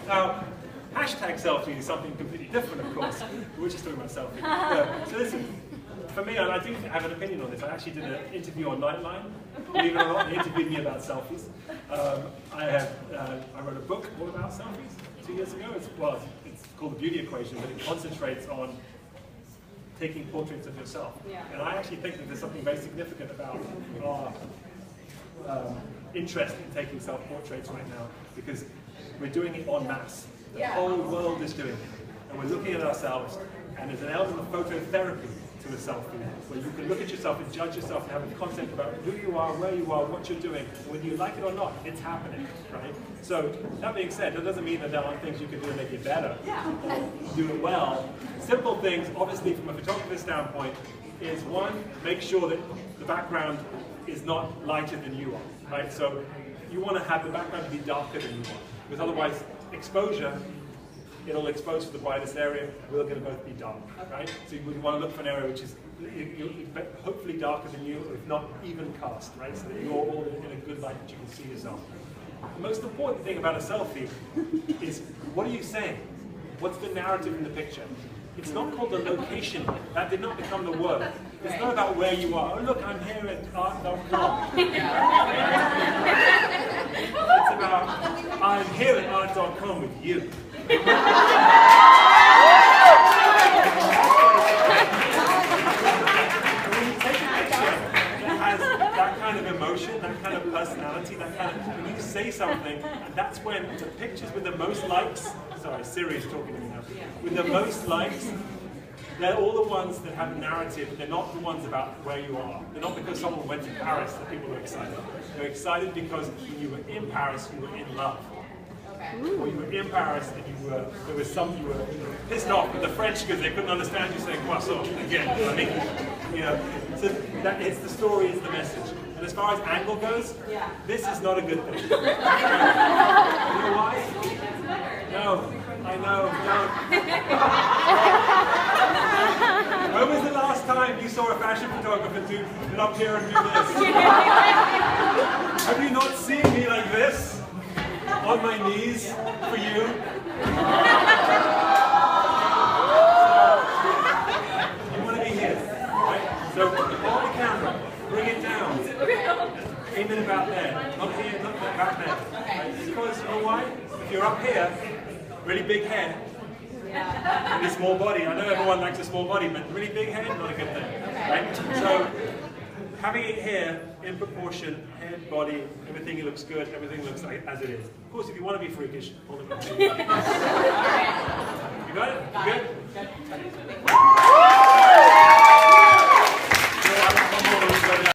Now, hashtag selfie is something completely different, of course. We're just talking about selfie. Yeah. So listen, for me, I do have an opinion on this. I actually did an interview on Nightline. Believe it or not, they interviewed me about selfies. I wrote a book all about selfies 2 years ago. It's called The Beauty Equation, but it concentrates on taking portraits of yourself. Yeah. And I actually think that there's something very significant about our interest in taking self-portraits right now, because we're doing it en masse. The whole world is doing it. And we're looking at ourselves, and there's an element of phototherapy to a selfie, where you can look at yourself and judge yourself and have a concept about who you are, where you are, what you're doing. Whether you like it or not, it's happening, right? So, that being said, that doesn't mean that there aren't things you can do to make it better, or do it well. Simple things, obviously from a photographer's standpoint, is one, make sure that the background is not lighter than you are, right? So, you want to have the background to be darker than you are, because otherwise, exposure, it'll expose to the brightest area, we're going to both be dark, right? So you want to look for an area which is hopefully darker than you, if not even cast, right? So that you're all in a good light that you can see yourself. The most important thing about a selfie is, what are you saying? What's the narrative in the picture? It's not called the location. That did not become the word. It's not about where you are. Oh look, I'm here at art.com. It's about, I'm here at art.com with you. When you take a picture that has that kind of emotion, that kind of personality, that kind of, when you say something, and that's when the pictures with the most likes, sorry, Siri's talking to me now, with the most likes, they're all the ones that have narrative. They're not the ones about where you are. They're not because someone went to Paris that people are excited. They're excited because when you were in Paris, you were in love. Or you were in Paris and you were pissed off with the French because they couldn't understand you saying croissant again. I mean, you know, so that it's the story, it's the message. And as far as angle goes, this is not a good thing. You know why? No, I know, don't. When was the last time you saw a fashion photographer get up here and do this? Have you not seen me like this? On my knees for you. You want to be here, right? So hold the camera, bring it down. Aim it about there, not here, not back there. Right? Because you know why? If you're up here, really big head, really small body. I know everyone likes a small body, but really big head, not a good thing. Right? So having it here in proportion, head, body, everything looks good, everything looks like as it is. Of course, if you want to be freakish, hold it up. You got it? Good?